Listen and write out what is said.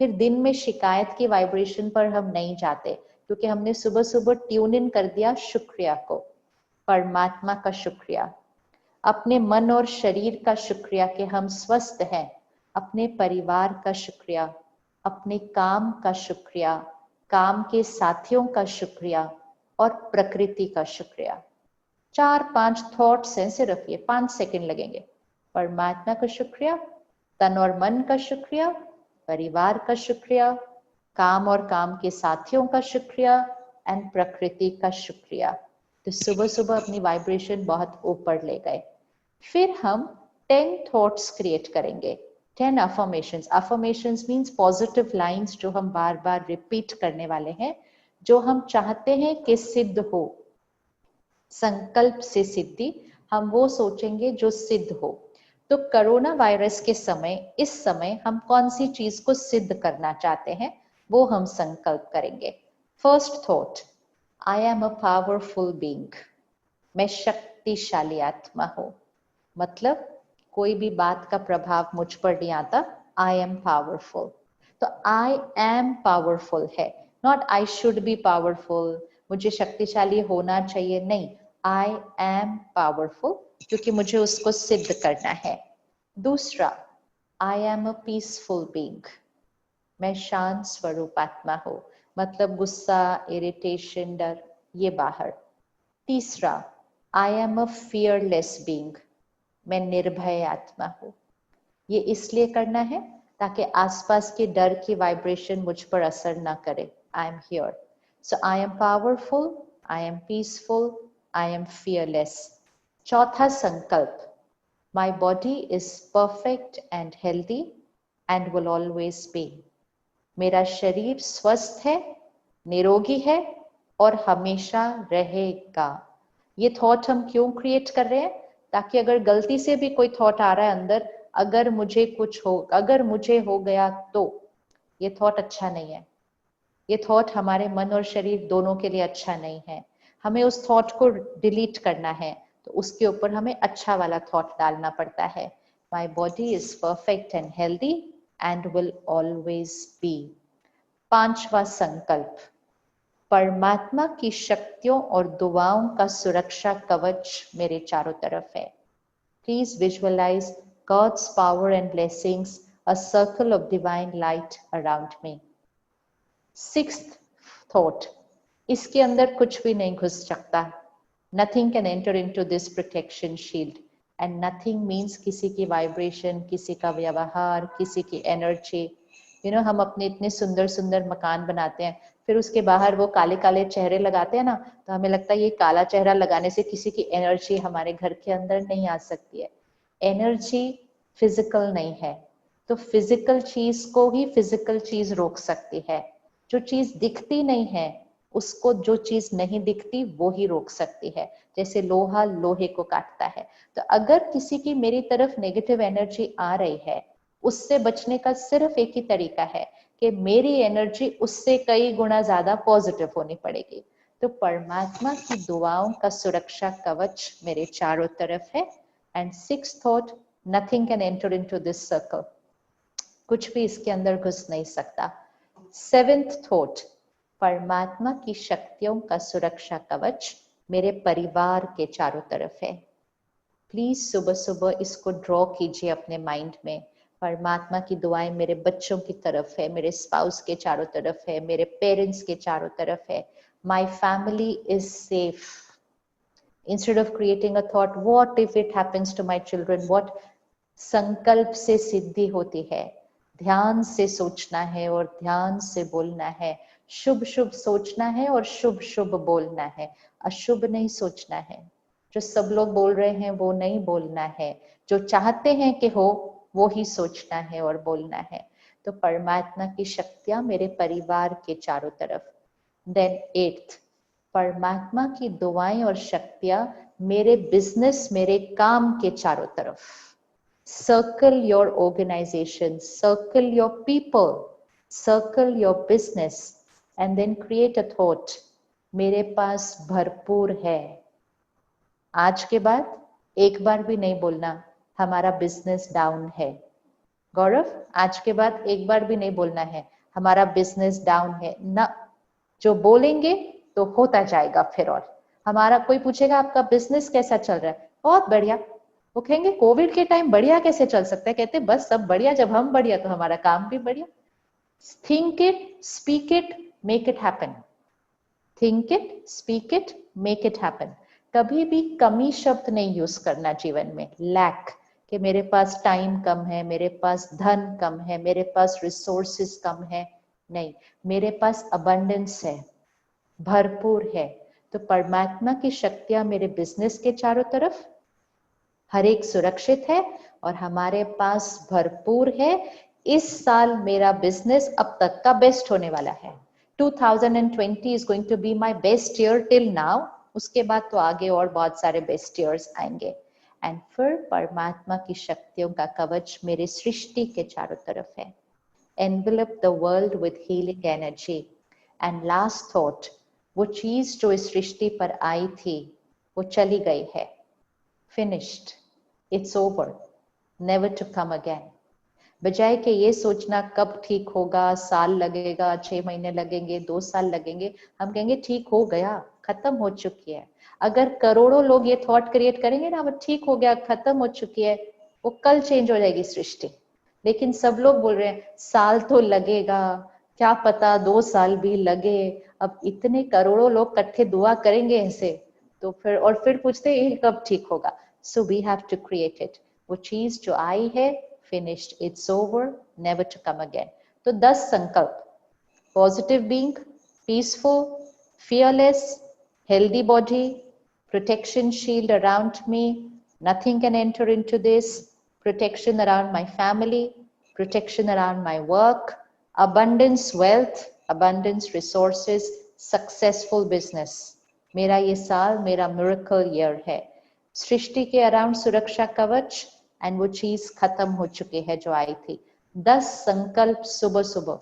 फिर दिन में शिकायत की वाइब्रेशन पर हम नहीं जाते, क्योंकि हमने सुबह सुबह ट्यून इन कर दिया शुक्रिया को, परमात्मा का शुक्रिया, अपने मन और शरीर का शुक्रिया कि हम स्वस्थ हैं, अपने परिवार का शुक्रिया, अपने काम का शुक्रिया, काम के साथियों का शुक्रिया और प्रकृति का शुक्रिया। 4-5 थॉट्स हैं सिर्फ, ये 5 सेकंड लगेंगे। परमात्मा का शुक्रिया, तन और मन का शुक्रिया, परिवार का शुक्रिया, काम और काम के साथियों का शुक्रिया एंड प्रकृति का शुक्रिया। तो सुबह सुबह अपनी वाइब्रेशन बहुत ऊपर ले गए। फिर हम 10 थॉट्स क्रिएट करेंगे, 10 affirmations. Affirmations means positive lines जो हम बार बार रिपीट करने वाले हैं, जो हम चाहते हैं कि सिद्ध हो। संकल्प से सिद्धि, हम वो सोचेंगे जो सिद्ध हो। तो कोरोना वायरस के समय, इस समय हम कौन सी चीज को सिद्ध करना चाहते हैं, वो हम संकल्प करेंगे। First thought, I am a powerful being. मैं शक्तिशाली आत्मा हूं। मतलब कोई भी बात का प्रभाव मुझ पर नहीं आता। I am powerful. तो आई एम पावरफुल है, not I should be powerful, मुझे शक्तिशाली होना चाहिए, नहीं। आई एम पावरफुल, क्योंकि मुझे उसको सिद्ध करना है। दूसरा, I am a peaceful being. मैं शांत स्वरूप आत्मा हूं। मतलब गुस्सा, इरिटेशन, डर, ये बाहर। तीसरा, I am a fearless being. मैं निर्भय आत्मा हूं। ये इसलिए करना है ताकि आसपास के डर की वाइब्रेशन मुझ पर असर ना करे। I am here. So I am powerful, I am peaceful, I am fearless. चौथा संकल्प, my body is perfect and healthy and will always be. मेरा शरीर स्वस्थ है, निरोगी है और हमेशा रहेगा। ये थॉट हम क्यों क्रिएट कर रहे हैं? ताकि अगर गलती से भी कोई थॉट आ रहा है अंदर, अगर मुझे हो गया तो, ये थॉट अच्छा नहीं है। ये थॉट हमारे मन और शरीर दोनों के लिए अच्छा नहीं है। हमें उस थॉट को डिलीट करना है, तो उसके ऊपर हमें अच्छा वाला थॉट डालना पड़ता है। My body is perfect and healthy and will always be. पांचवा संकल्प, परमात्मा की शक्तियों और दुआओं का सुरक्षा कवच मेरे चारों तरफ है। Please visualise God's power and blessings, a circle of divine light around me. Sixth thought, इसके अंदर कुछ भी नहीं घुस सकता। Nothing can enter into this protection shield. And nothing means किसी की वाइब्रेशन, किसी का व्यवहार, किसी की एनर्जी। हम अपने इतने सुंदर सुंदर मकान बनाते हैं, फिर उसके बाहर वो काले काले चेहरे लगाते हैं ना, तो हमें लगता है ये काला चेहरा लगाने से किसी की एनर्जी हमारे घर के अंदर नहीं आ सकती है। एनर्जी फिजिकल नहीं है, तो फिजिकल चीज को ही फिजिकल चीज रोक सकती है। जो चीज दिखती नहीं है, उसको जो चीज नहीं दिखती वो ही रोक सकती है। जैसे लोहा लोहे को काटता है। तो अगर किसी की मेरी तरफ नेगेटिव एनर्जी आ रही है, उससे बचने का सिर्फ एक ही तरीका है कि मेरी एनर्जी उससे कई गुना ज्यादा पॉजिटिव होनी पड़ेगी। तो परमात्मा की दुआओं का सुरक्षा कवच मेरे चारों तरफ है। And six thought, nothing can enter into this circle. कुछ भी इसके अंदर घुस नहीं सकता। सेवेंथ थॉट, परमात्मा की शक्तियों का सुरक्षा कवच मेरे परिवार के चारों तरफ है। प्लीज सुबह सुबह इसको ड्रॉ कीजिए अपने माइंड में। परमात्मा की दुआएं मेरे बच्चों की तरफ है, मेरे स्पाउस के चारों तरफ है, मेरे पेरेंट्स के चारों तरफ है। My family is safe. Instead of creating a thought, what if it happens to my children? What? संकल्प से सिद्धि होती है। ध्यान से सोचना है और ध्यान से बोलना है। शुभ शुभ सोचना है और शुभ शुभ बोलना है। अशुभ नहीं सोचना है। जो सब लोग बोल रहे हैं वो नहीं बोलना है। जो चाहते हैं कि हो वो ही सोचना है और बोलना है। तो परमात्मा की शक्तियां मेरे परिवार के चारों तरफ। देन एट्थ, परमात्मा की दुआएं और शक्तियां मेरे बिजनेस, मेरे काम के चारों तरफ। Circle your organization, circle your people, circle your business, and then create a thought, मेरे पास भरपूर है। आज के बाद एक बार भी नहीं बोलना हमारा बिजनेस डाउन है। गौरव, आज के बाद एक बार भी नहीं बोलना है हमारा बिजनेस डाउन है ना। जो बोलेंगे तो होता जाएगा फिर। और हमारा कोई पूछेगा आपका बिजनेस कैसा चल रहा है, बहुत बढ़िया। वो कहेंगे कोविड के टाइम बढ़िया कैसे चल सकता है, कहते बस सब बढ़िया, जब हम बढ़िया तो हमारा काम भी बढ़िया। Think it, speak it, make it happen. Think it, speak it, make it happen. कभी भी कमी शब्द नहीं यूज करना जीवन में, लैक, कि मेरे पास टाइम कम है, मेरे पास धन कम है, मेरे पास रिसोर्सेस कम है। नहीं, मेरे पास अबंडेंस है, भरपूर है। तो परमात्मा की शक्तियां मेरे बिजनेस के चारों तरफ, हर एक सुरक्षित है और हमारे पास भरपूर है। इस साल मेरा बिजनेस अब तक का बेस्ट होने वाला है। 2020 is going to be my best year till now. उसके बाद तो आगे और बहुत सारे बेस्ट ईयर्स आएंगे। एंड फिर परमात्मा की शक्तियों का कवच मेरे सृष्टि के चारों तरफ है। Envelop the world with healing energy. And last thought, वो चीज जो इस सृष्टि पर आई थी वो चली गई है, finished, it's over, never to come again. बजाय कि ये सोचना कब ठीक होगा, साल लगेगा, 6 महीने लगेंगे, 2 साल लगेंगे, हम कहेंगे ठीक हो गया, खत्म हो चुकी है। अगर करोड़ों लोग ये थॉट क्रिएट करेंगे ना, वो ठीक हो गया, खत्म हो चुकी है, वो कल चेंज हो जाएगी सृष्टि। लेकिन सब लोग बोल रहे हैं साल तो लगेगा, क्या पता 2 साल भी लगे। अब इतने करोड़ों लोग इकट्ठे दुआ करेंगे ऐसे, तो फिर पूछते हैं कब ठीक होगा। So we have to create it. वो चीज जो आई है, finished, it's over, never to come again. तो 10 संकल्प, positive being, peaceful, fearless, healthy body, protection shield around me, nothing can enter into this, protection around my family, protection around my work, abundance wealth, abundance resources, successful business. मेरा ये साल मेरा miracle year है। सृष्टि के around सुरक्षा कवच, and वो चीज खत्म हो चुकी है जो आई थी। 10 संकल्प सुबह सुबह